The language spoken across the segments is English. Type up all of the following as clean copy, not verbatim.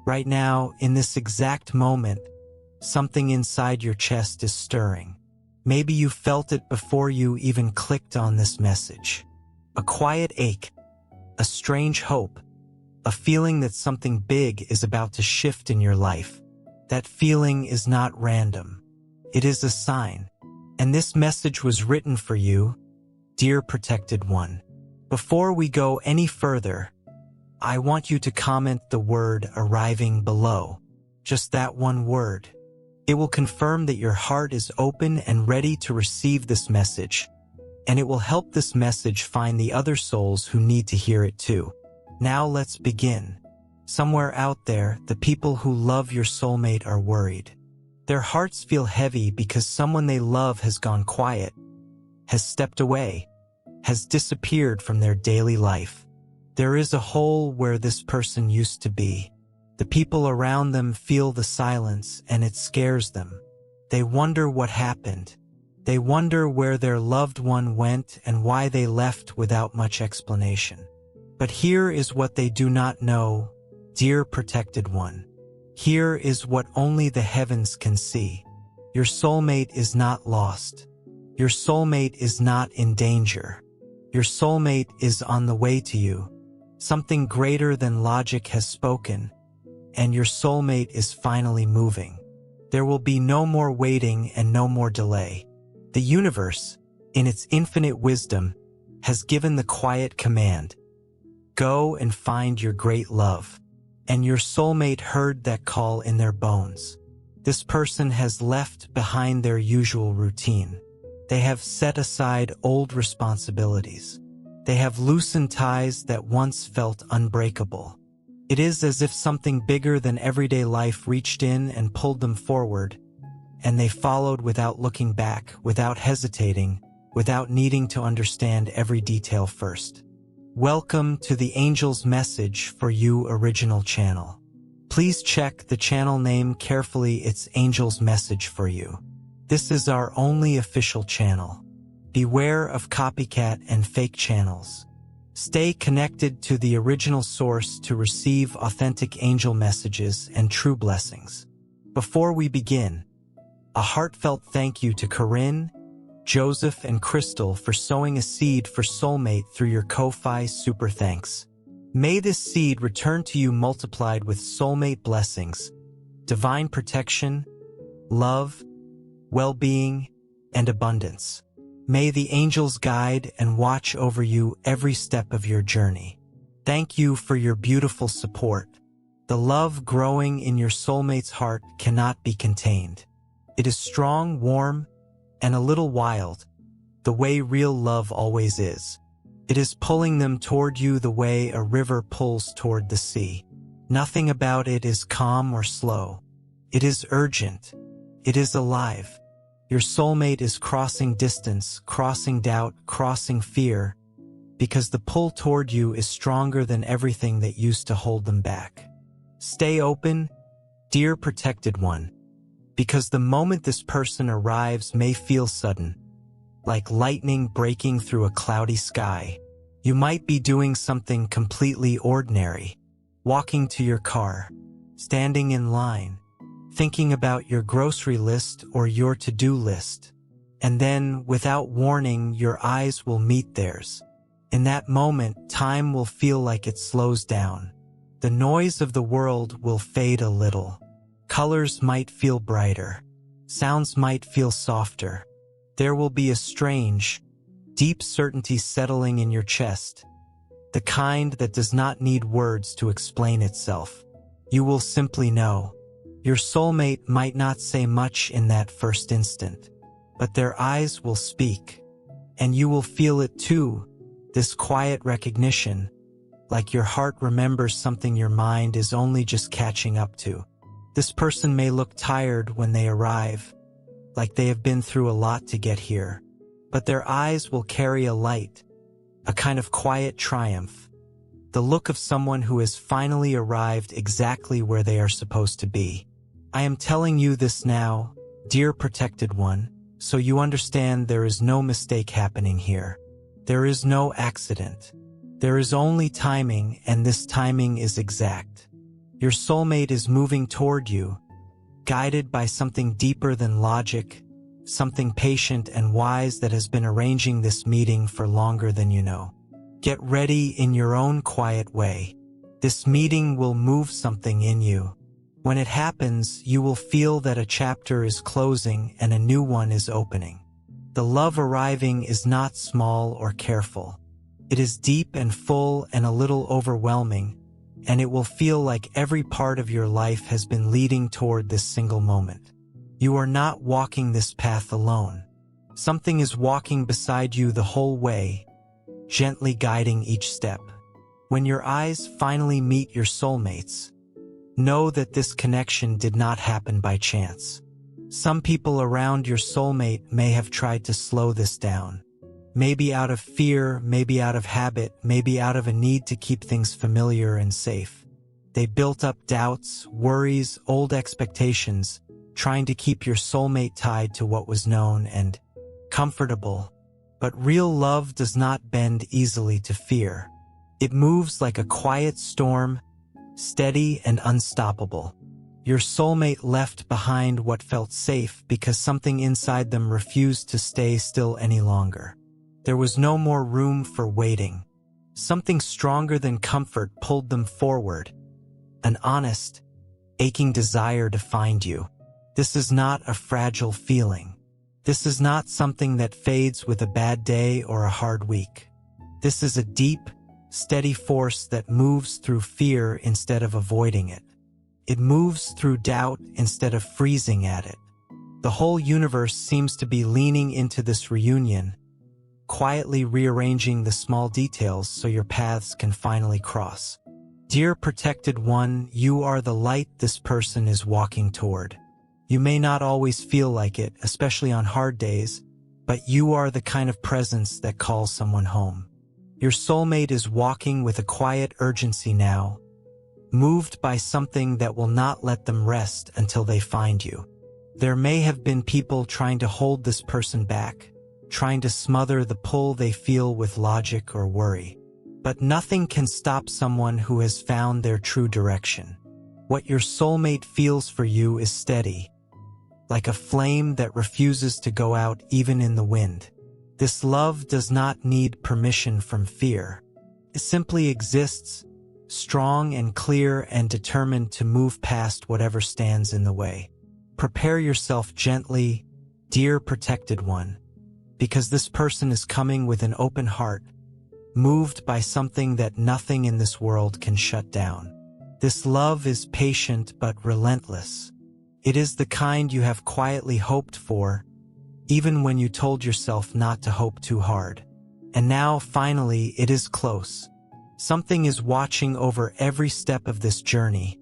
Right now, in this exact moment, something inside your chest is stirring. Maybe you felt it before you even clicked on this message. A quiet ache, a strange hope, a feeling that something big is about to shift in your life. That feeling is not random. It is a sign. And this message was written for you, dear protected one. Before we go any further, I want you to comment the word arriving below. Just that one word. It will confirm that your heart is open and ready to receive this message, and it will help this message find the other souls who need to hear it too. Now let's begin. Somewhere out there, the people who love your soulmate are worried. Their hearts feel heavy because someone they love has gone quiet, has stepped away, has disappeared from their daily life. There is a hole where this person used to be. The people around them feel the silence and it scares them. They wonder what happened. They wonder where their loved one went and why they left without much explanation. But here is what they do not know, dear protected one. Here is what only the heavens can see. Your soulmate is not lost. Your soulmate is not in danger. Your soulmate is on the way to you. Something greater than logic has spoken, and your soulmate is finally moving. There will be no more waiting and no more delay. The universe, in its infinite wisdom, has given the quiet command. Go and find your great love. And your soulmate heard that call in their bones. This person has left behind their usual routine. They have set aside old responsibilities. They have loosened ties that once felt unbreakable. It is as if something bigger than everyday life reached in and pulled them forward, and they followed without looking back, without hesitating, without needing to understand every detail first. Welcome to the Angel's Message for You original channel. Please check the channel name carefully. It's Angel's Message for You. This is our only official channel. Beware of copycat and fake channels. Stay connected to the original source to receive authentic angel messages and true blessings. Before we begin, a heartfelt thank you to Corinne, Joseph, and Crystal for sowing a seed for Soulmate through your Ko-Fi super thanks. May this seed return to you multiplied with soulmate blessings, divine protection, love, well-being, and abundance. May the angels guide and watch over you every step of your journey. Thank you for your beautiful support. The love growing in your soulmate's heart cannot be contained. It is strong, warm, and a little wild, the way real love always is. It is pulling them toward you the way a river pulls toward the sea. Nothing about it is calm or slow. It is urgent. It is alive. Your soulmate is crossing distance, crossing doubt, crossing fear, because the pull toward you is stronger than everything that used to hold them back. Stay open, dear protected one, because the moment this person arrives may feel sudden, like lightning breaking through a cloudy sky. You might be doing something completely ordinary, walking to your car, standing in line, thinking about your grocery list or your to-do list, and then, without warning, your eyes will meet theirs. In that moment, time will feel like it slows down. The noise of the world will fade a little. Colors might feel brighter. Sounds might feel softer. There will be a strange, deep certainty settling in your chest, the kind that does not need words to explain itself. You will simply know. Your soulmate might not say much in that first instant, but their eyes will speak, and you will feel it too, this quiet recognition, like your heart remembers something your mind is only just catching up to. This person may look tired when they arrive, like they have been through a lot to get here, but their eyes will carry a light, a kind of quiet triumph, the look of someone who has finally arrived exactly where they are supposed to be. I am telling you this now, dear protected one, so you understand there is no mistake happening here. There is no accident. There is only timing, and this timing is exact. Your soulmate is moving toward you, guided by something deeper than logic, something patient and wise that has been arranging this meeting for longer than you know. Get ready in your own quiet way. This meeting will move something in you. When it happens, you will feel that a chapter is closing and a new one is opening. The love arriving is not small or careful. It is deep and full and a little overwhelming, and it will feel like every part of your life has been leading toward this single moment. You are not walking this path alone. Something is walking beside you the whole way, gently guiding each step. When your eyes finally meet your soulmates, know that this connection did not happen by chance. Some people around your soulmate may have tried to slow this down. Maybe out of fear, maybe out of habit, maybe out of a need to keep things familiar and safe. They built up doubts, worries, old expectations, trying to keep your soulmate tied to what was known and comfortable. But real love does not bend easily to fear. It moves like a quiet storm, steady and unstoppable. Your soulmate left behind what felt safe because something inside them refused to stay still any longer. There was no more room for waiting. Something stronger than comfort pulled them forward. An honest, aching desire to find you. This is not a fragile feeling. This is not something that fades with a bad day or a hard week. This is a deep, steady force that moves through fear instead of avoiding it. It moves through doubt instead of freezing at it. The whole universe seems to be leaning into this reunion, quietly rearranging the small details so your paths can finally cross. Dear protected one, you are the light this person is walking toward. You may not always feel like it, especially on hard days, but you are the kind of presence that calls someone home. Your soulmate is walking with a quiet urgency now, moved by something that will not let them rest until they find you. There may have been people trying to hold this person back, trying to smother the pull they feel with logic or worry. But nothing can stop someone who has found their true direction. What your soulmate feels for you is steady, like a flame that refuses to go out even in the wind. This love does not need permission from fear. It simply exists, strong and clear and determined to move past whatever stands in the way. Prepare yourself gently, dear protected one, because this person is coming with an open heart, moved by something that nothing in this world can shut down. This love is patient but relentless. It is the kind you have quietly hoped for, even when you told yourself not to hope too hard. And now, finally, it is close. Something is watching over every step of this journey,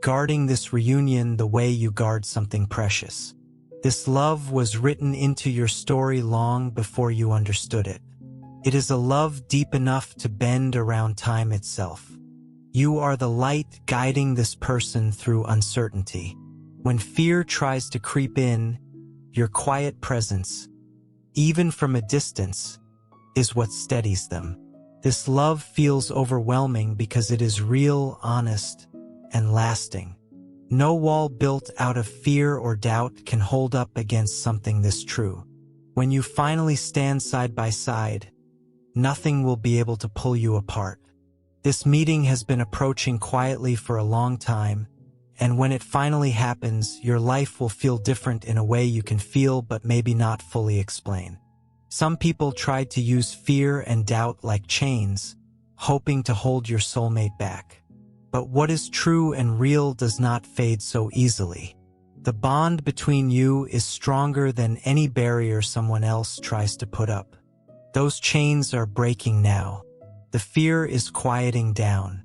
guarding this reunion the way you guard something precious. This love was written into your story long before you understood it. It is a love deep enough to bend around time itself. You are the light guiding this person through uncertainty. When fear tries to creep in, your quiet presence, even from a distance, is what steadies them. This love feels overwhelming because it is real, honest, and lasting. No wall built out of fear or doubt can hold up against something this true. When you finally stand side by side, nothing will be able to pull you apart. This meeting has been approaching quietly for a long time, and when it finally happens, your life will feel different in a way you can feel but maybe not fully explain. Some people tried to use fear and doubt like chains, hoping to hold your soulmate back. But what is true and real does not fade so easily. The bond between you is stronger than any barrier someone else tries to put up. Those chains are breaking now. The fear is quieting down.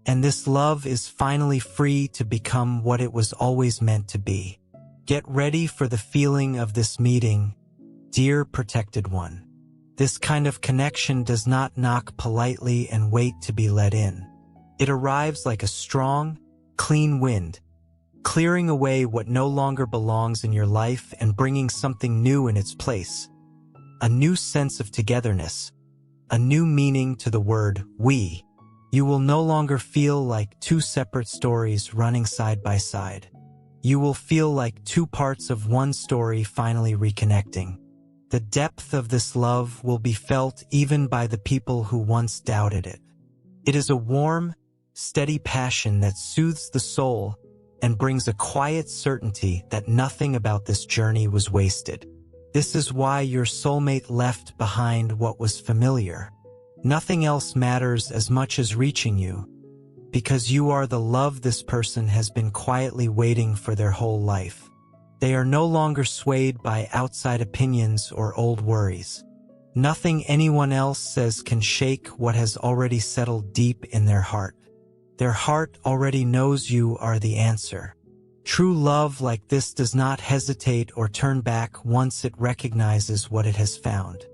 And this love is finally free to become what it was always meant to be. Get ready for the feeling of this meeting, dear protected one. This kind of connection does not knock politely and wait to be let in. It arrives like a strong, clean wind, clearing away what no longer belongs in your life and bringing something new in its place. A new sense of togetherness, a new meaning to the word we. You will no longer feel like two separate stories running side by side. You will feel like two parts of one story finally reconnecting. The depth of this love will be felt even by the people who once doubted it. It is a warm, steady passion that soothes the soul and brings a quiet certainty that nothing about this journey was wasted. This is why your soulmate left behind what was familiar. Nothing else matters as much as reaching you, because you are the love this person has been quietly waiting for their whole life. They are no longer swayed by outside opinions or old worries. Nothing anyone else says can shake what has already settled deep in their heart. Their heart already knows you are the answer. True love like this does not hesitate or turn back once it recognizes what it has found.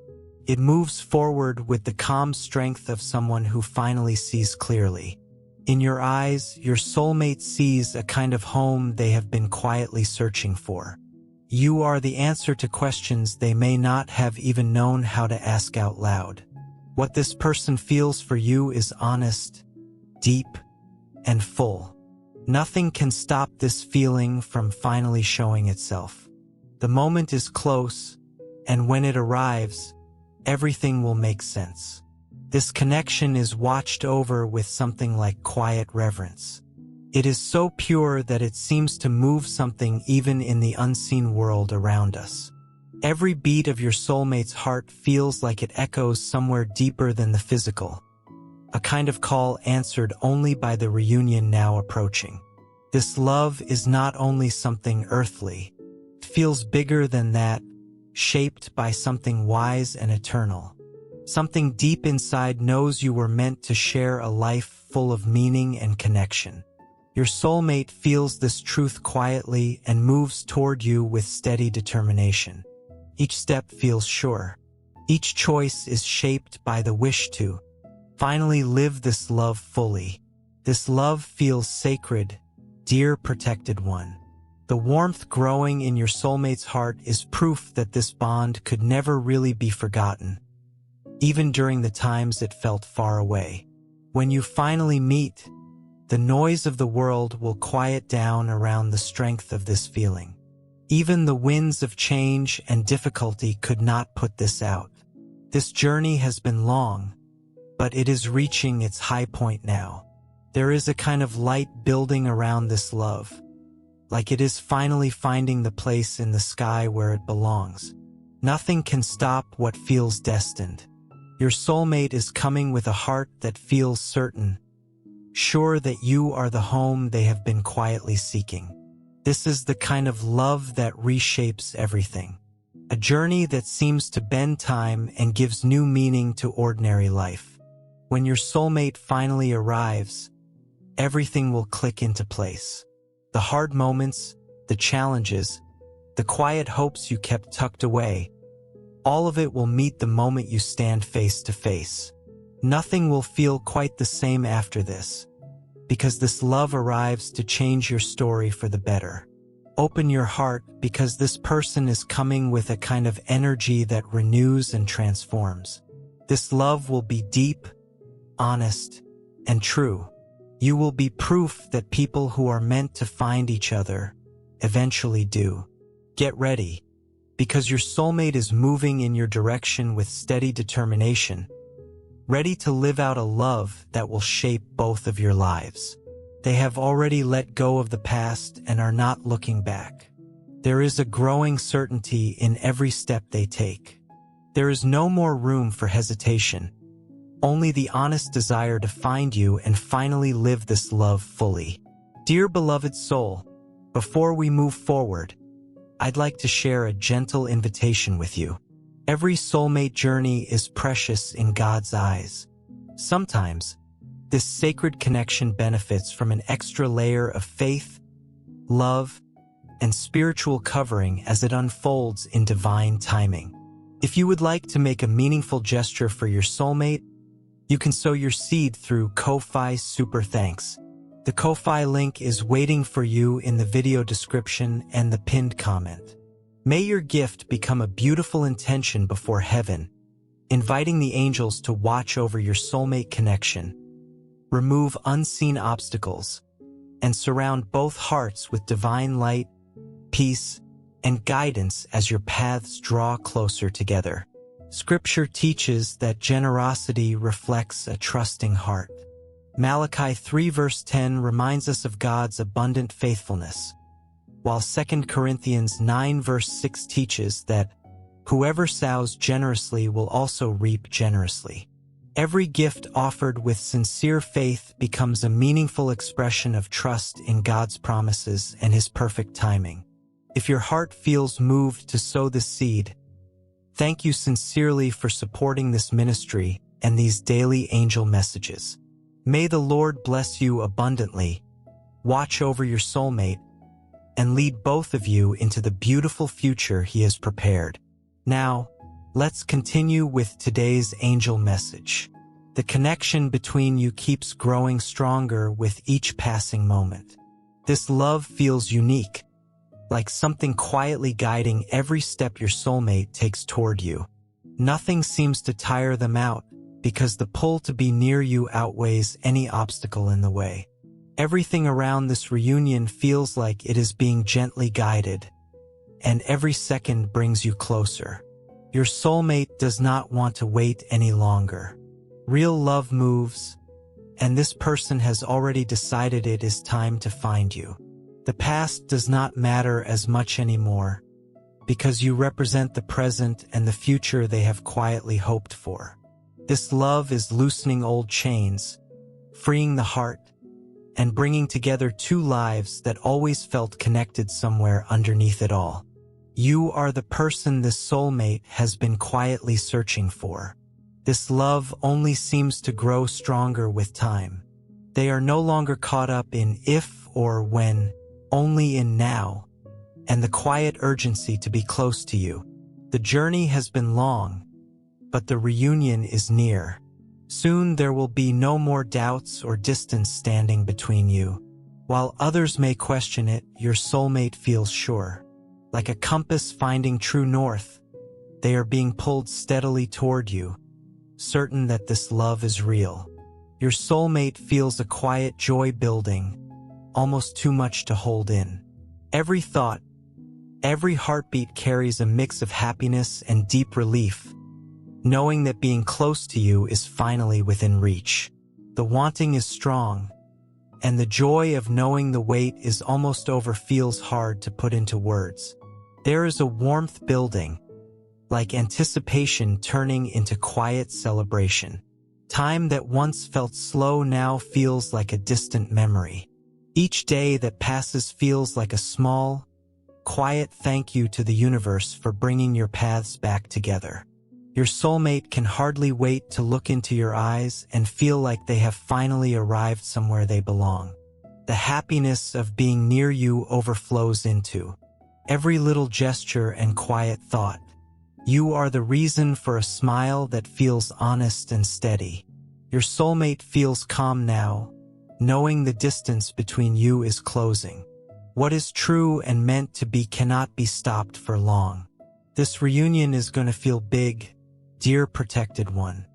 It moves forward with the calm strength of someone who finally sees clearly. In your eyes, your soulmate sees a kind of home they have been quietly searching for. You are the answer to questions they may not have even known how to ask out loud. What this person feels for you is honest, deep, and full. Nothing can stop this feeling from finally showing itself. The moment is close, and when it arrives, everything will make sense. This connection is watched over with something like quiet reverence. It is so pure that it seems to move something even in the unseen world around us. Every beat of your soulmate's heart feels like it echoes somewhere deeper than the physical. A kind of call answered only by the reunion now approaching. This love is not only something earthly, it feels bigger than that, shaped by something wise and eternal. Something deep inside knows you were meant to share a life full of meaning and connection. Your soulmate feels this truth quietly and moves toward you with steady determination. Each step feels sure. Each choice is shaped by the wish to finally live this love fully. This love feels sacred, dear protected one. The warmth growing in your soulmate's heart is proof that this bond could never really be forgotten, even during the times it felt far away. When you finally meet, the noise of the world will quiet down around the strength of this feeling. Even the winds of change and difficulty could not put this out. This journey has been long, but it is reaching its high point now. There is a kind of light building around this love, like it is finally finding the place in the sky where it belongs. Nothing can stop what feels destined. Your soulmate is coming with a heart that feels certain, sure that you are the home they have been quietly seeking. This is the kind of love that reshapes everything. A journey that seems to bend time and gives new meaning to ordinary life. When your soulmate finally arrives, everything will click into place. The hard moments, the challenges, the quiet hopes you kept tucked away, all of it will meet the moment you stand face to face. Nothing will feel quite the same after this, because this love arrives to change your story for the better. Open your heart, because this person is coming with a kind of energy that renews and transforms. This love will be deep, honest, and true. You will be proof that people who are meant to find each other eventually do. Get ready, because your soulmate is moving in your direction with steady determination, ready to live out a love that will shape both of your lives. They have already let go of the past and are not looking back. There is a growing certainty in every step they take. There is no more room for hesitation, only the honest desire to find you and finally live this love fully. Dear beloved soul, before we move forward, I'd like to share a gentle invitation with you. Every soulmate journey is precious in God's eyes. Sometimes, this sacred connection benefits from an extra layer of faith, love, and spiritual covering as it unfolds in divine timing. If you would like to make a meaningful gesture for your soulmate, you can sow your seed through Ko-Fi Super Thanks. The Ko-Fi link is waiting for you in the video description and the pinned comment. May your gift become a beautiful intention before heaven, inviting the angels to watch over your soulmate connection. remove unseen obstacles, and surround both hearts with divine light, peace, and guidance as your paths draw closer together. Scripture teaches that generosity reflects a trusting heart. Malachi 3 verse 10 reminds us of God's abundant faithfulness, while 2 Corinthians 9 verse 6 teaches that whoever sows generously will also reap generously. Every gift offered with sincere faith becomes a meaningful expression of trust in God's promises and His perfect timing. If your heart feels moved to sow this seed, thank you sincerely for supporting this ministry and these daily angel messages. May the Lord bless you abundantly, watch over your soulmate, and lead both of you into the beautiful future He has prepared. Now, let's continue with today's angel message. The connection between you keeps growing stronger with each passing moment. This love feels unique, like something quietly guiding every step your soulmate takes toward you. Nothing seems to tire them out because the pull to be near you outweighs any obstacle in the way. Everything around this reunion feels like it is being gently guided, and every second brings you closer. Your soulmate does not want to wait any longer. Real love moves, and this person has already decided it is time to find you. The past does not matter as much anymore, because you represent the present and the future they have quietly hoped for. This love is loosening old chains, freeing the heart, and bringing together two lives that always felt connected somewhere underneath it all. You are the person this soulmate has been quietly searching for. This love only seems to grow stronger with time. They are no longer caught up in if or when, only in now, and the quiet urgency to be close to you. The journey has been long, but the reunion is near. Soon there will be no more doubts or distance standing between you. While others may question it, your soulmate feels sure. Like a compass finding true north, they are being pulled steadily toward you, certain that this love is real. Your soulmate feels a quiet joy building, almost too much to hold in. Every thought, every heartbeat carries a mix of happiness and deep relief, knowing that being close to you is finally within reach. The wanting is strong, and the joy of knowing the wait is almost over feels hard to put into words. There is a warmth building, like anticipation turning into quiet celebration. Time that once felt slow now feels like a distant memory. Each day that passes feels like a small, quiet thank you to the universe for bringing your paths back together. Your soulmate can hardly wait to look into your eyes and feel like they have finally arrived somewhere they belong. The happiness of being near you overflows into every little gesture and quiet thought. You are the reason for a smile that feels honest and steady. Your soulmate feels calm now, knowing the distance between you is closing. What is true and meant to be cannot be stopped for long. This reunion is going to feel big, dear protected one.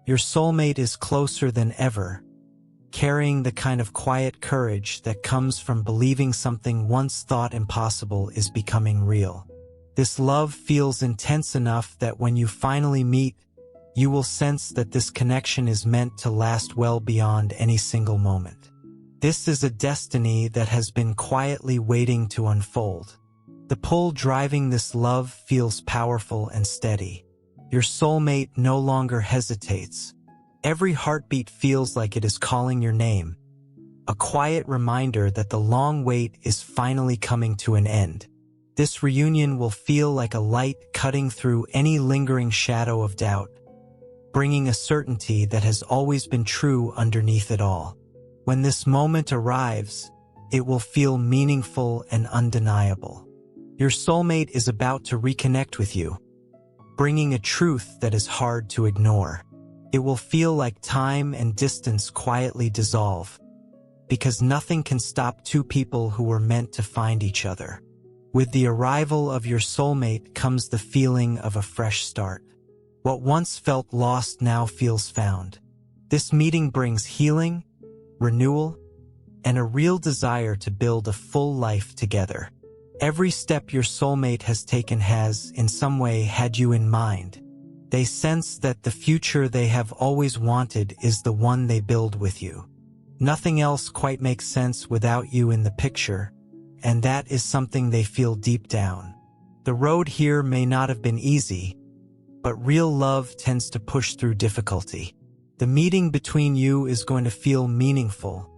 Your soulmate is closer than ever, carrying the kind of quiet courage that comes from believing something once thought impossible is becoming real. This love feels intense enough that when you finally meet, you will sense that this connection is meant to last well beyond any single moment. This is a destiny that has been quietly waiting to unfold. The pull driving this love feels powerful and steady. Your soulmate no longer hesitates. Every heartbeat feels like it is calling your name, a quiet reminder that the long wait is finally coming to an end. This reunion will feel like a light cutting through any lingering shadow of doubt, bringing a certainty that has always been true underneath it all. When this moment arrives, it will feel meaningful and undeniable. Your soulmate is about to reconnect with you, bringing a truth that is hard to ignore. It will feel like time and distance quietly dissolve, because nothing can stop two people who were meant to find each other. With the arrival of your soulmate comes the feeling of a fresh start. What once felt lost now feels found. This meeting brings healing, renewal, and a real desire to build a full life together. Every step your soulmate has taken has, in some way, had you in mind. They sense that the future they have always wanted is the one they build with you. Nothing else quite makes sense without you in the picture, and that is something they feel deep down. The road here may not have been easy, but real love tends to push through difficulty. The meeting between you is going to feel meaningful,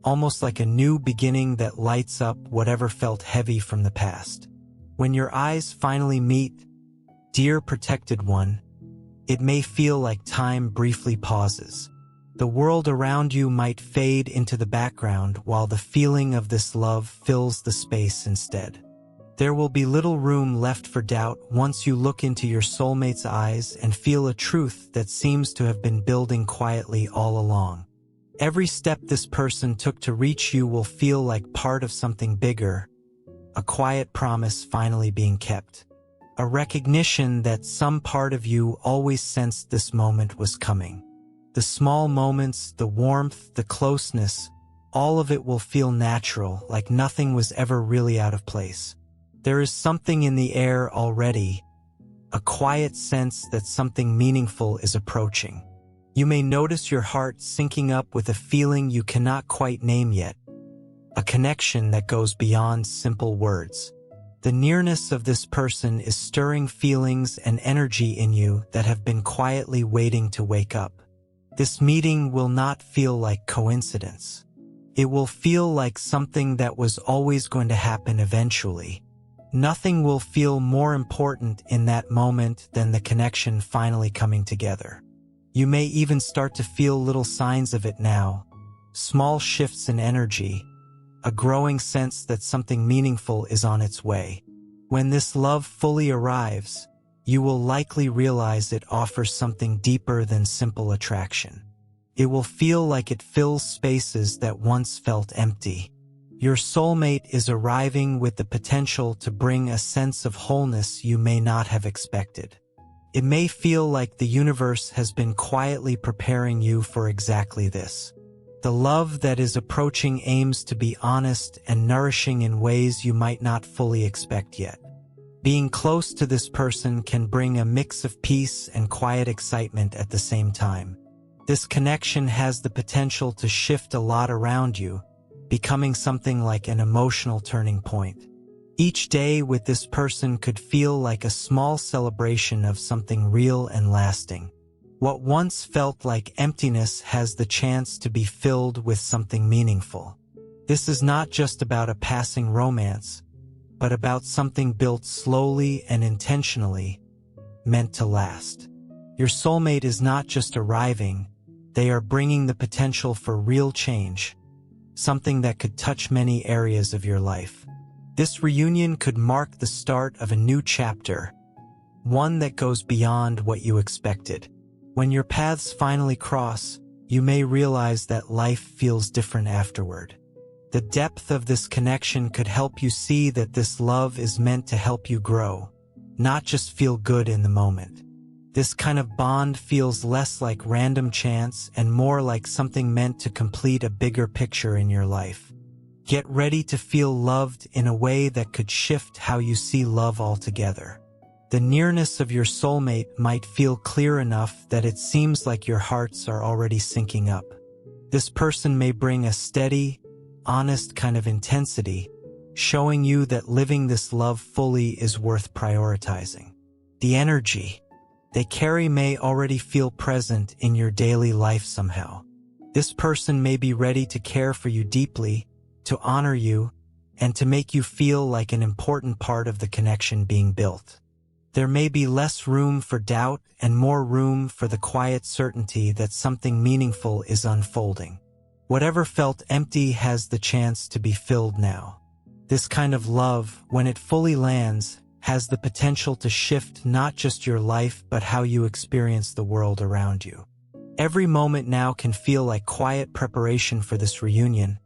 almost like a new beginning that lights up whatever felt heavy from the past. When your eyes finally meet, dear protected one, it may feel like time briefly pauses. The world around you might fade into the background while the feeling of this love fills the space instead. There will be little room left for doubt once you look into your soulmate's eyes and feel a truth that seems to have been building quietly all along. Every step this person took to reach you will feel like part of something bigger, a quiet promise finally being kept. A recognition that some part of you always sensed this moment was coming. The small moments, the warmth, the closeness, all of it will feel natural, like nothing was ever really out of place. There is something in the air already, a quiet sense that something meaningful is approaching. You may notice your heart syncing up with a feeling you cannot quite name yet, a connection that goes beyond simple words. The nearness of this person is stirring feelings and energy in you that have been quietly waiting to wake up. This meeting will not feel like coincidence. It will feel like something that was always going to happen eventually. Nothing will feel more important in that moment than the connection finally coming together. You may even start to feel little signs of it now, small shifts in energy, a growing sense that something meaningful is on its way. When this love fully arrives, you will likely realize it offers something deeper than simple attraction. It will feel like it fills spaces that once felt empty. Your soulmate is arriving with the potential to bring a sense of wholeness you may not have expected. It may feel like the universe has been quietly preparing you for exactly this. The love that is approaching aims to be honest and nourishing in ways you might not fully expect yet. Being close to this person can bring a mix of peace and quiet excitement at the same time. This connection has the potential to shift a lot around you, becoming something like an emotional turning point. Each day with this person could feel like a small celebration of something real and lasting. What once felt like emptiness has the chance to be filled with something meaningful. This is not just about a passing romance, but about something built slowly and intentionally, meant to last. Your soulmate is not just arriving, they are bringing the potential for real change, something that could touch many areas of your life. This reunion could mark the start of a new chapter, one that goes beyond what you expected. When your paths finally cross, you may realize that life feels different afterward. The depth of this connection could help you see that this love is meant to help you grow, not just feel good in the moment. This kind of bond feels less like random chance and more like something meant to complete a bigger picture in your life. Get ready to feel loved in a way that could shift how you see love altogether. The nearness of your soulmate might feel clear enough that it seems like your hearts are already syncing up. This person may bring a steady, honest kind of intensity, showing you that living this love fully is worth prioritizing. The energy they carry may already feel present in your daily life somehow. This person may be ready to care for you deeply, to honor you, and to make you feel like an important part of the connection being built. There may be less room for doubt and more room for the quiet certainty that something meaningful is unfolding. Whatever felt empty has the chance to be filled now. This kind of love, when it fully lands, has the potential to shift not just your life but how you experience the world around you. Every moment now can feel like quiet preparation for this reunion,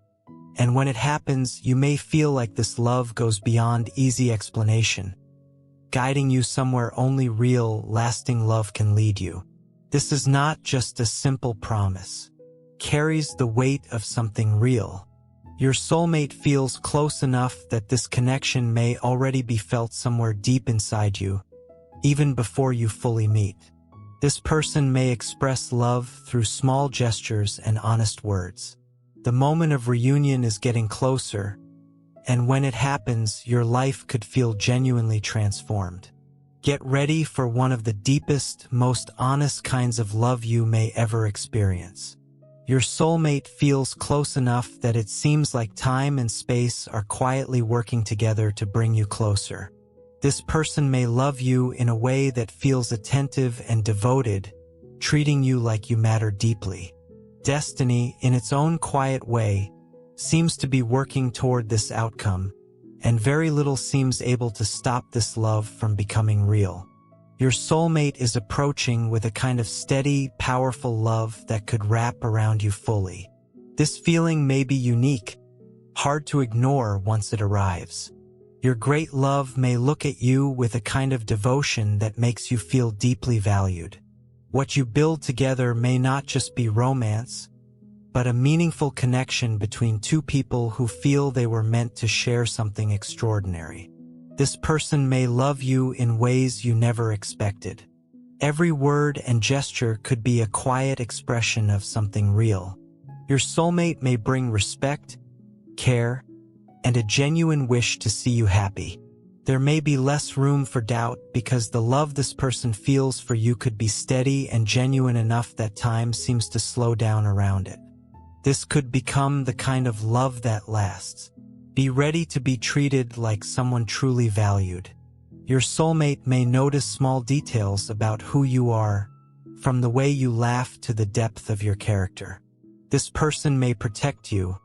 and when it happens, you may feel like this love goes beyond easy explanation, guiding you somewhere only real, lasting love can lead you. This is not just a simple promise. carries the weight of something real. Your soulmate feels close enough that this connection may already be felt somewhere deep inside you, even before you fully meet. This person may express love through small gestures and honest words. The moment of reunion is getting closer, and when it happens, your life could feel genuinely transformed. Get ready for one of the deepest, most honest kinds of love you may ever experience. Your soulmate feels close enough that it seems like time and space are quietly working together to bring you closer. This person may love you in a way that feels attentive and devoted, treating you like you matter deeply. Destiny, in its own quiet way, seems to be working toward this outcome, and very little seems able to stop this love from becoming real. Your soulmate is approaching with a kind of steady, powerful love that could wrap around you fully. This feeling may be unique, hard to ignore once it arrives. Your great love may look at you with a kind of devotion that makes you feel deeply valued. What you build together may not just be romance, but a meaningful connection between two people who feel they were meant to share something extraordinary. This person may love you in ways you never expected. Every word and gesture could be a quiet expression of something real. Your soulmate may bring respect, care, and a genuine wish to see you happy. There may be less room for doubt because the love this person feels for you could be steady and genuine enough that time seems to slow down around it. This could become the kind of love that lasts. Be ready to be treated like someone truly valued. Your soulmate may notice small details about who you are, from the way you laugh to the depth of your character. This person may protect you,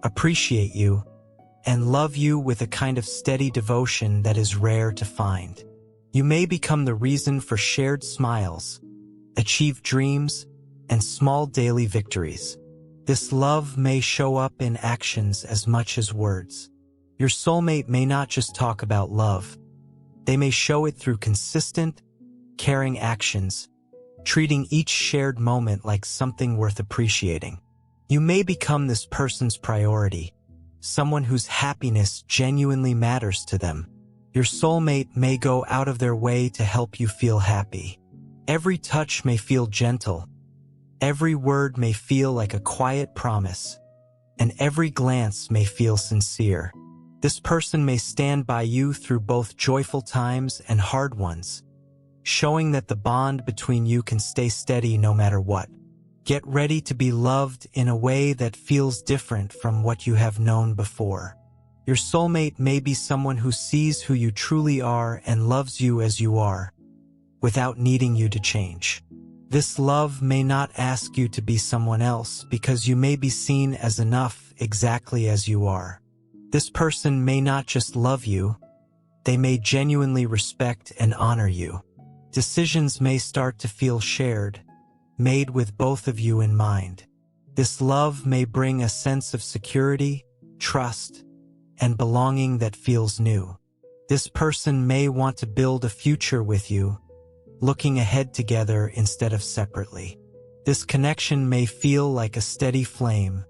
appreciate you, and love you with a kind of steady devotion that is rare to find. You may become the reason for shared smiles, achieved dreams, and small daily victories. This love may show up in actions as much as words. Your soulmate may not just talk about love. They may show it through consistent, caring actions, treating each shared moment like something worth appreciating. You may become this person's priority, someone whose happiness genuinely matters to them. Your soulmate may go out of their way to help you feel happy. Every touch may feel gentle. Every word may feel like a quiet promise, and every glance may feel sincere. This person may stand by you through both joyful times and hard ones, showing that the bond between you can stay steady no matter what. Get ready to be loved in a way that feels different from what you have known before. Your soulmate may be someone who sees who you truly are and loves you as you are, without needing you to change. This love may not ask you to be someone else because you may be seen as enough exactly as you are. This person may not just love you, they may genuinely respect and honor you. Decisions may start to feel shared, made with both of you in mind. This love may bring a sense of security, trust, and belonging that feels new. This person may want to build a future with you, looking ahead together instead of separately. This connection may feel like a steady flame,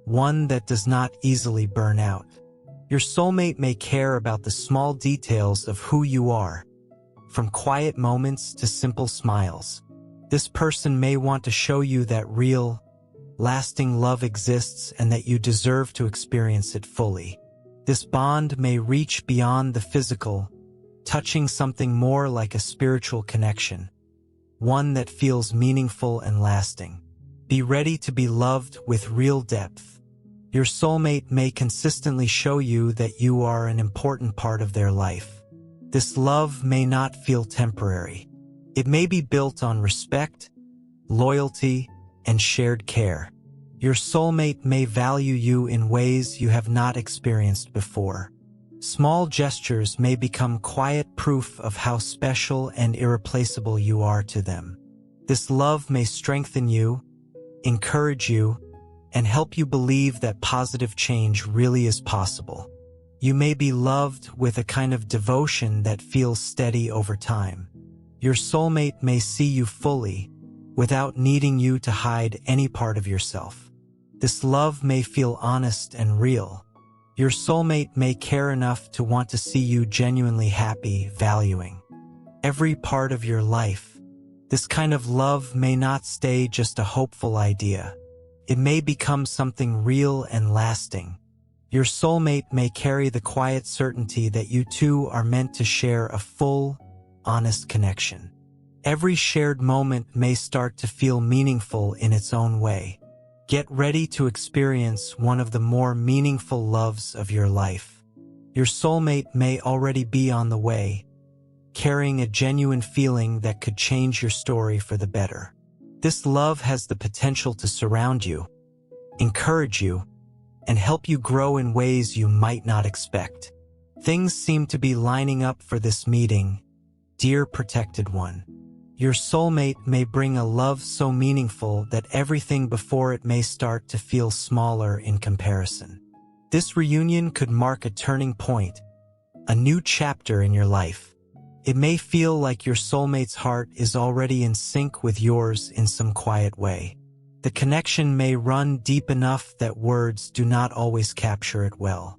one that does not easily burn out. Your soulmate may care about the small details of who you are, from quiet moments to simple smiles. This person may want to show you that real, lasting love exists and that you deserve to experience it fully. This bond may reach beyond the physical, touching something more like a spiritual connection, one that feels meaningful and lasting. Be ready to be loved with real depth. Your soulmate may consistently show you that you are an important part of their life. This love may not feel temporary. It may be built on respect, loyalty, and shared care. Your soulmate may value you in ways you have not experienced before. Small gestures may become quiet proof of how special and irreplaceable you are to them. This love may strengthen you, encourage you, and help you believe that positive change really is possible. You may be loved with a kind of devotion that feels steady over time. Your soulmate may see you fully, without needing you to hide any part of yourself. This love may feel honest and real. Your soulmate may care enough to want to see you genuinely happy, valuing every part of your life. This kind of love may not stay just a hopeful idea. It may become something real and lasting. Your soulmate may carry the quiet certainty that you two are meant to share a full, honest connection. Every shared moment may start to feel meaningful in its own way. Get ready to experience one of the more meaningful loves of your life. Your soulmate may already be on the way, carrying a genuine feeling that could change your story for the better. This love has the potential to surround you, encourage you, and help you grow in ways you might not expect. Things seem to be lining up for this meeting, dear protected one. Your soulmate may bring a love so meaningful that everything before it may start to feel smaller in comparison. This reunion could mark a turning point, a new chapter in your life. It may feel like your soulmate's heart is already in sync with yours in some quiet way. The connection may run deep enough that words do not always capture it well.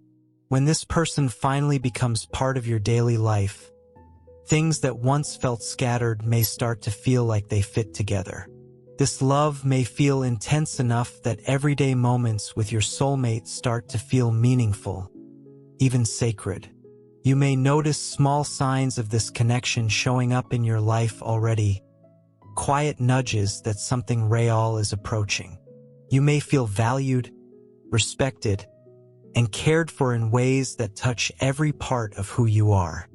When this person finally becomes part of your daily life, things that once felt scattered may start to feel like they fit together. This love may feel intense enough that everyday moments with your soulmate start to feel meaningful, even sacred. You may notice small signs of this connection showing up in your life already, quiet nudges that something real is approaching. You may feel valued, respected, and cared for in ways that touch every part of who you are.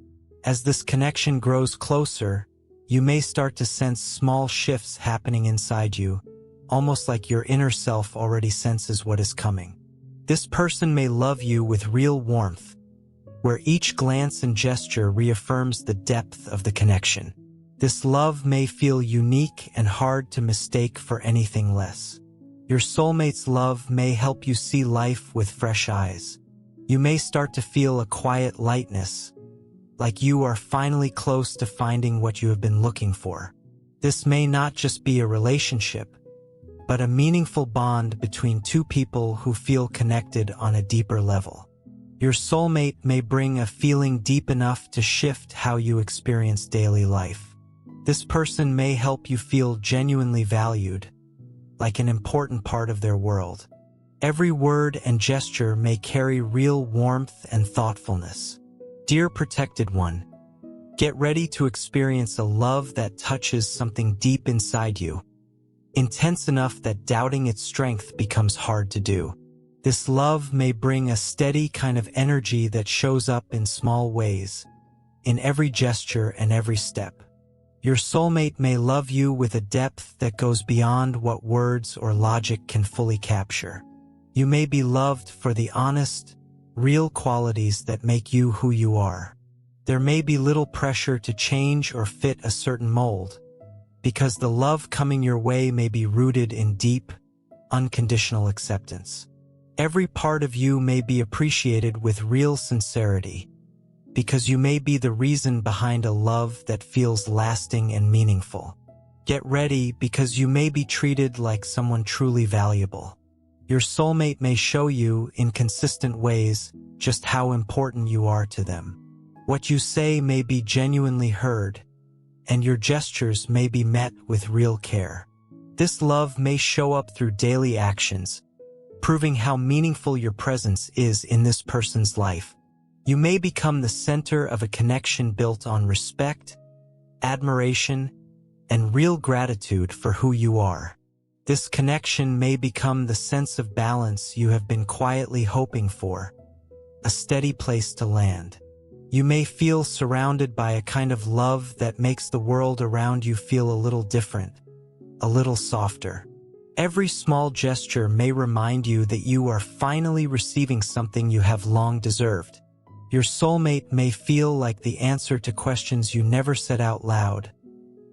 As this connection grows closer, you may start to sense small shifts happening inside you, almost like your inner self already senses what is coming. This person may love you with real warmth, where each glance and gesture reaffirms the depth of the connection. This love may feel unique and hard to mistake for anything less. Your soulmate's love may help you see life with fresh eyes. You may start to feel a quiet lightness, like you are finally close to finding what you have been looking for. This may not just be a relationship, but a meaningful bond between two people who feel connected on a deeper level. Your soulmate may bring a feeling deep enough to shift how you experience daily life. This person may help you feel genuinely valued, like an important part of their world. Every word and gesture may carry real warmth and thoughtfulness. Dear protected one, get ready to experience a love that touches something deep inside you, intense enough that doubting its strength becomes hard to do. This love may bring a steady kind of energy that shows up in small ways, in every gesture and every step. Your soulmate may love you with a depth that goes beyond what words or logic can fully capture. You may be loved for the honest, real qualities that make you who you are. There may be little pressure to change or fit a certain mold, because the love coming your way may be rooted in deep, unconditional acceptance. Every part of you may be appreciated with real sincerity, because you may be the reason behind a love that feels lasting and meaningful. Get ready, because you may be treated like someone truly valuable. Your soulmate may show you in consistent ways just how important you are to them. What you say may be genuinely heard, and your gestures may be met with real care. This love may show up through daily actions, proving how meaningful your presence is in this person's life. You may become the center of a connection built on respect, admiration, and real gratitude for who you are. This connection may become the sense of balance you have been quietly hoping for, a steady place to land. You may feel surrounded by a kind of love that makes the world around you feel a little different, a little softer. Every small gesture may remind you that you are finally receiving something you have long deserved. Your soulmate may feel like the answer to questions you never said out loud,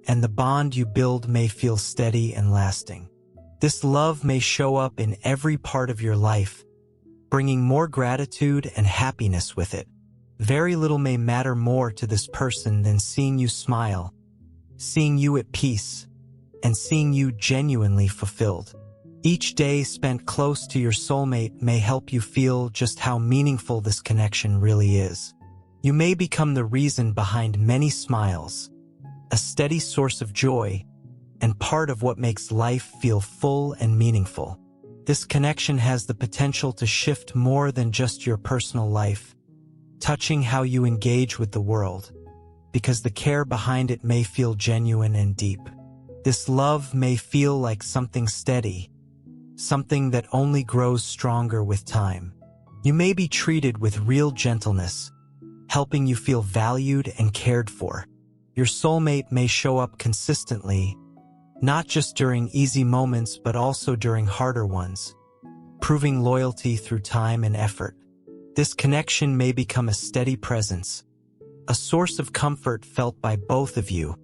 and the bond you build may feel steady and lasting. This love may show up in every part of your life, bringing more gratitude and happiness with it. Very little may matter more to this person than seeing you smile, seeing you at peace, and seeing you genuinely fulfilled. Each day spent close to your soulmate may help you feel just how meaningful this connection really is. You may become the reason behind many smiles, a steady source of joy, and part of what makes life feel full and meaningful. This connection has the potential to shift more than just your personal life, touching how you engage with the world, because the care behind it may feel genuine and deep. This love may feel like something steady, something that only grows stronger with time. You may be treated with real gentleness, helping you feel valued and cared for. Your soulmate may show up consistently, not just during easy moments but also during harder ones, proving loyalty through time and effort. This connection may become a steady presence, a source of comfort felt by both of you,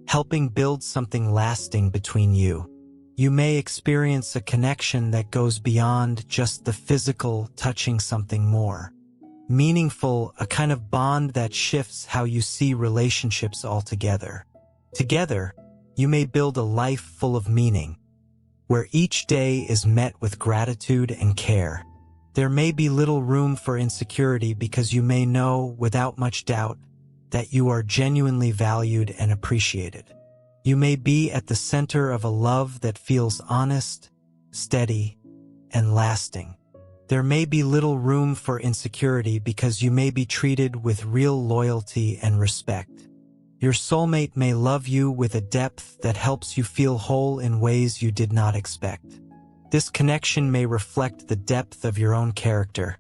helping build something lasting between you. You may experience a connection that goes beyond just the physical, touching something more meaningful, a kind of bond that shifts how you see relationships altogether. Together, you may build a life full of meaning, where each day is met with gratitude and care. There may be little room for insecurity because you may know, without much doubt, that you are genuinely valued and appreciated. You may be at the center of a love that feels honest, steady, and lasting. There may be little room for insecurity because you may be treated with real loyalty and respect. Your soulmate may love you with a depth that helps you feel whole in ways you did not expect. This connection may reflect the depth of your own character,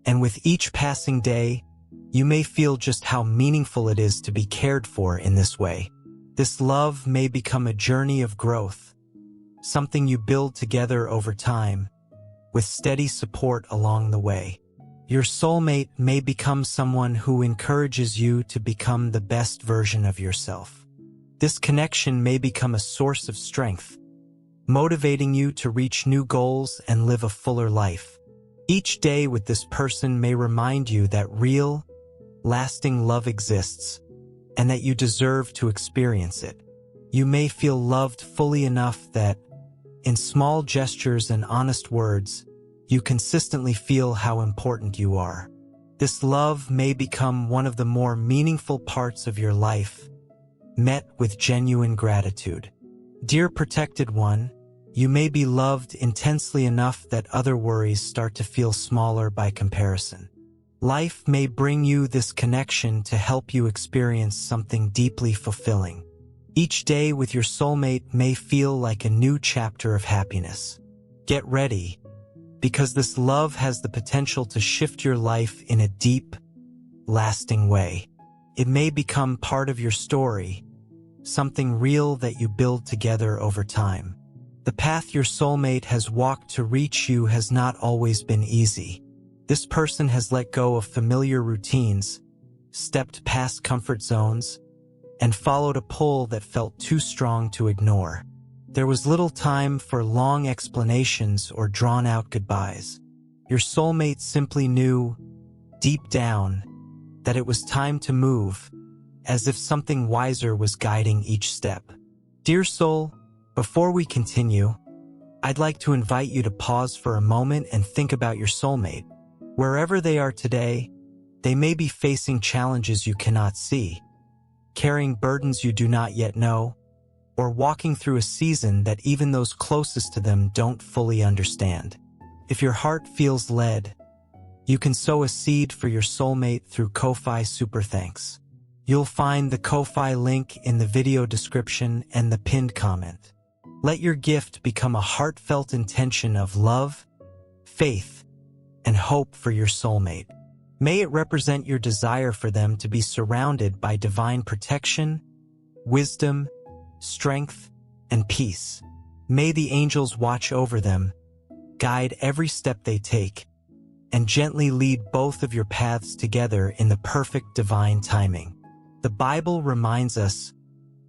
and with each passing day, you may feel just how meaningful it is to be cared for in this way. This love may become a journey of growth, something you build together over time, with steady support along the way. Your soulmate may become someone who encourages you to become the best version of yourself. This connection may become a source of strength, motivating you to reach new goals and live a fuller life. Each day with this person may remind you that real, lasting love exists, and that you deserve to experience it. You may feel loved fully enough that, in small gestures and honest words, you consistently feel how important you are. This love may become one of the more meaningful parts of your life, met with genuine gratitude. Dear protected one, you may be loved intensely enough that other worries start to feel smaller by comparison. Life may bring you this connection to help you experience something deeply fulfilling. Each day with your soulmate may feel like a new chapter of happiness. Get ready, because this love has the potential to shift your life in a deep, lasting way. It may become part of your story, something real that you build together over time. The path your soulmate has walked to reach you has not always been easy. This person has let go of familiar routines, stepped past comfort zones, and followed a pull that felt too strong to ignore. There was little time for long explanations or drawn-out goodbyes. Your soulmate simply knew, deep down, that it was time to move, as if something wiser was guiding each step. Dear soul, before we continue, I'd like to invite you to pause for a moment and think about your soulmate. Wherever they are today, they may be facing challenges you cannot see, carrying burdens you do not yet know, or walking through a season that even those closest to them don't fully understand. If your heart feels led, you can sow a seed for your soulmate through Ko-Fi Super Thanks. You'll find the Ko-Fi link in the video description and the pinned comment. Let your gift become a heartfelt intention of love, faith, and hope for your soulmate. May it represent your desire for them to be surrounded by divine protection, wisdom, strength, and peace. May the angels watch over them, guide every step they take, and gently lead both of your paths together in the perfect divine timing. The Bible reminds us,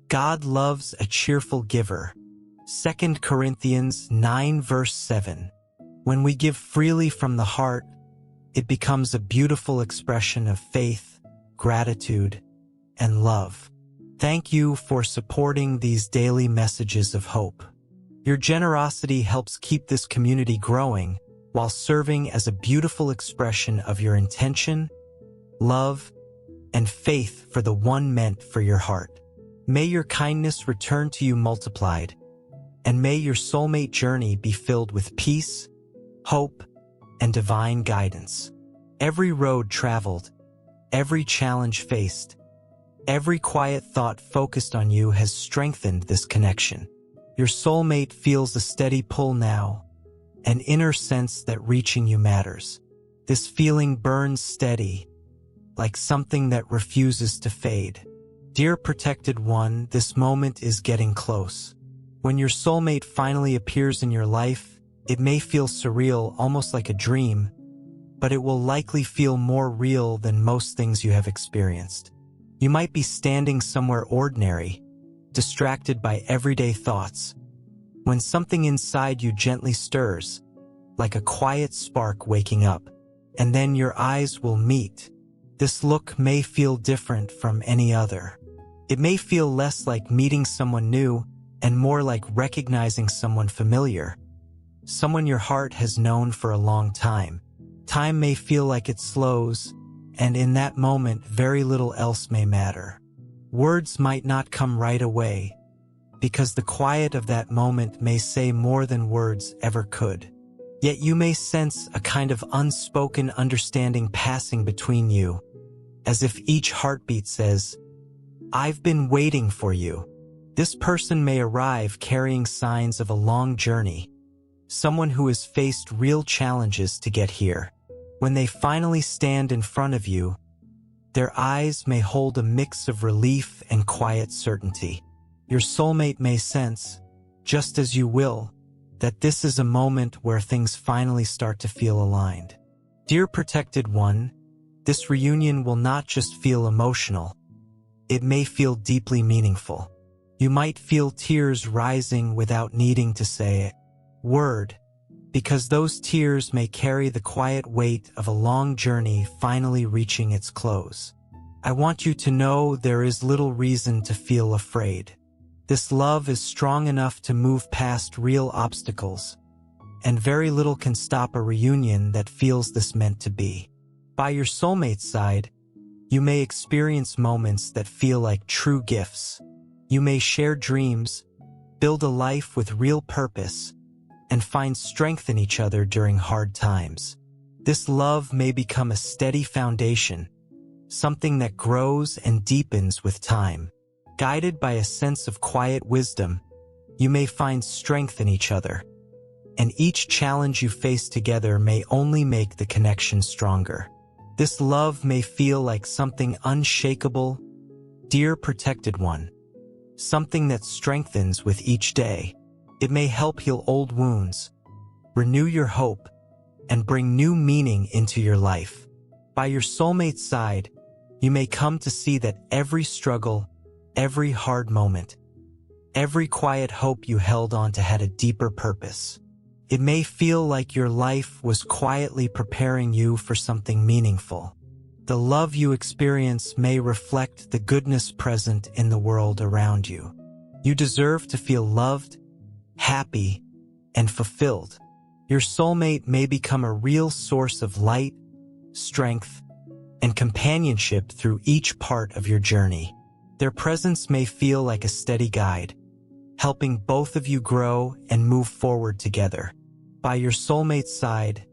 God loves a cheerful giver. 2 Corinthians 9 verse 7. When we give freely from the heart, it becomes a beautiful expression of faith, gratitude, and love. Thank you for supporting these daily messages of hope. Your generosity helps keep this community growing while serving as a beautiful expression of your intention, love, and faith for the one meant for your heart. May your kindness return to you multiplied, and may your soulmate journey be filled with peace, hope, and divine guidance. Every road traveled, every challenge faced, every quiet thought focused on you has strengthened this connection. Your soulmate feels a steady pull now, an inner sense that reaching you matters. This feeling burns steady, like something that refuses to fade. Dear protected one, this moment is getting close. When your soulmate finally appears in your life, it may feel surreal, almost like a dream, but it will likely feel more real than most things you have experienced. You might be standing somewhere ordinary, distracted by everyday thoughts, when something inside you gently stirs, like a quiet spark waking up, and then your eyes will meet. This look may feel different from any other. It may feel less like meeting someone new and more like recognizing someone familiar, someone your heart has known for a long time. Time may feel like it slows, and in that moment, very little else may matter. Words might not come right away, because the quiet of that moment may say more than words ever could. Yet you may sense a kind of unspoken understanding passing between you, as if each heartbeat says, "I've been waiting for you." This person may arrive carrying signs of a long journey, someone who has faced real challenges to get here. When they finally stand in front of you, their eyes may hold a mix of relief and quiet certainty. Your soulmate may sense, just as you will, that this is a moment where things finally start to feel aligned. Dear protected one, this reunion will not just feel emotional. It may feel deeply meaningful. You might feel tears rising without needing to say a word, because those tears may carry the quiet weight of a long journey finally reaching its close. I want you to know there is little reason to feel afraid. This love is strong enough to move past real obstacles, and very little can stop a reunion that feels this meant to be. By your soulmate's side, you may experience moments that feel like true gifts. You may share dreams, build a life with real purpose, and find strength in each other during hard times. This love may become a steady foundation, something that grows and deepens with time. Guided by a sense of quiet wisdom, you may find strength in each other, and each challenge you face together may only make the connection stronger. This love may feel like something unshakable, dear protected one, something that strengthens with each day. It may help heal old wounds, renew your hope, and bring new meaning into your life. By your soulmate's side, you may come to see that every struggle, every hard moment, every quiet hope you held on to had a deeper purpose. It may feel like your life was quietly preparing you for something meaningful. The love you experience may reflect the goodness present in the world around you. You deserve to feel loved, happy, and fulfilled. Your soulmate may become a real source of light, strength, and companionship through each part of your journey. Their presence may feel like a steady guide, helping both of you grow and move forward together. By your soulmate's side,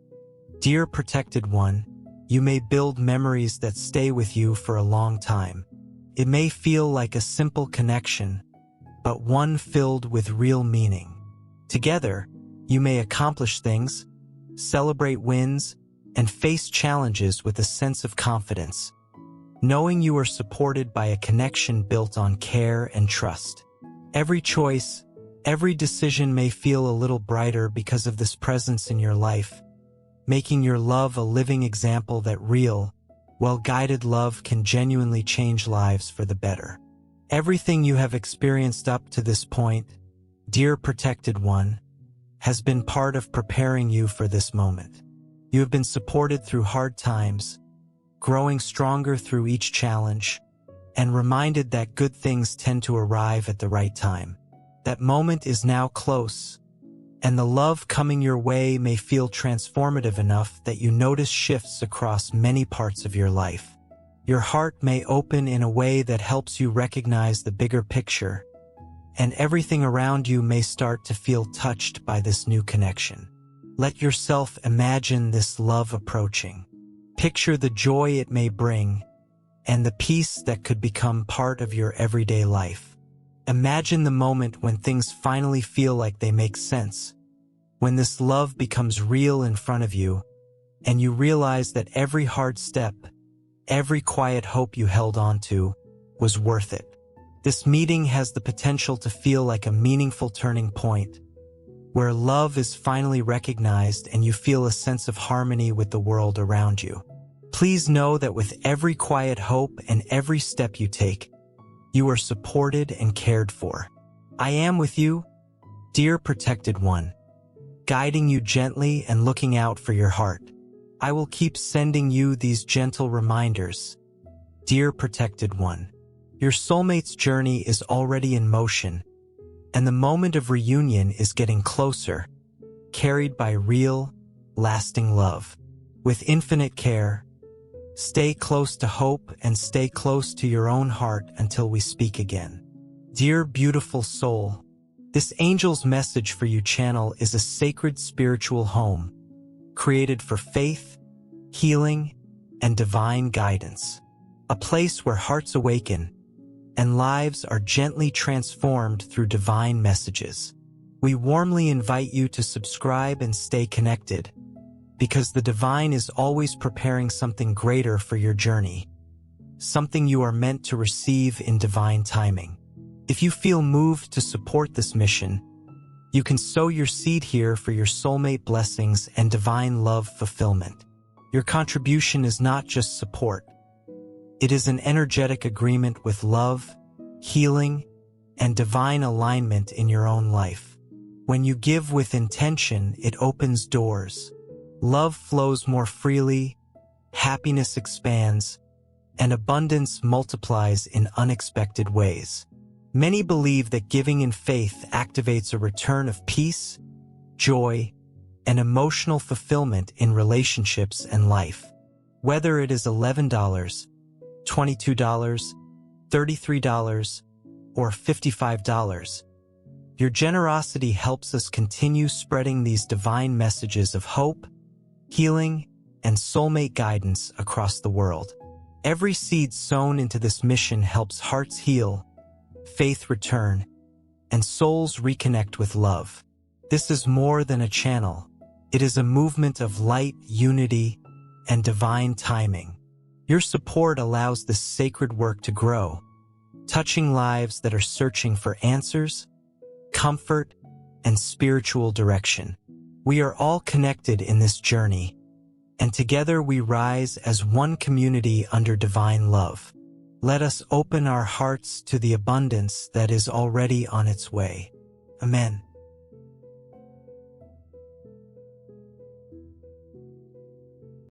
dear protected one, you may build memories that stay with you for a long time. It may feel like a simple connection, but one filled with real meaning. Together, you may accomplish things, celebrate wins, and face challenges with a sense of confidence, knowing you are supported by a connection built on care and trust. Every choice, every decision may feel a little brighter because of this presence in your life, making your love a living example that real, well-guided love can genuinely change lives for the better. Everything you have experienced up to this point, dear protected one, has been part of preparing you for this moment. You have been supported through hard times, growing stronger through each challenge, and reminded that good things tend to arrive at the right time. That moment is now close, and the love coming your way may feel transformative enough that you notice shifts across many parts of your life. Your heart may open in a way that helps you recognize the bigger picture, and everything around you may start to feel touched by this new connection. Let yourself imagine this love approaching. Picture the joy it may bring, and the peace that could become part of your everyday life. Imagine the moment when things finally feel like they make sense, when this love becomes real in front of you, and you realize that every hard step, every quiet hope you held on to, was worth it. This meeting has the potential to feel like a meaningful turning point, where love is finally recognized and you feel a sense of harmony with the world around you. Please know that with every quiet hope and every step you take, you are supported and cared for. I am with you, dear protected one, guiding you gently and looking out for your heart. I will keep sending you these gentle reminders, dear protected one. Your soulmate's journey is already in motion, and the moment of reunion is getting closer, carried by real, lasting love. With infinite care, stay close to hope and stay close to your own heart until we speak again. Dear beautiful soul, this angel's message for you channel is a sacred spiritual home, created for faith, healing, and divine guidance. A place where hearts awaken and lives are gently transformed through divine messages. We warmly invite you to subscribe and stay connected, because the divine is always preparing something greater for your journey, something you are meant to receive in divine timing. If you feel moved to support this mission, you can sow your seed here for your soulmate blessings and divine love fulfillment. Your contribution is not just support. It is an energetic agreement with love, healing, and divine alignment in your own life. When you give with intention, it opens doors. Love flows more freely, happiness expands, and abundance multiplies in unexpected ways. Many believe that giving in faith activates a return of peace, joy, and emotional fulfillment in relationships and life. Whether it is $11, $22, $33, or $55, your generosity helps us continue spreading these divine messages of hope, healing, and soulmate guidance across the world. Every seed sown into this mission helps hearts heal, faith return, and souls reconnect with love. This is more than a channel. It is a movement of light, unity, and divine timing. Your support allows this sacred work to grow, touching lives that are searching for answers, comfort, and spiritual direction. We are all connected in this journey, and together we rise as one community under divine love. Let us open our hearts to the abundance that is already on its way. Amen.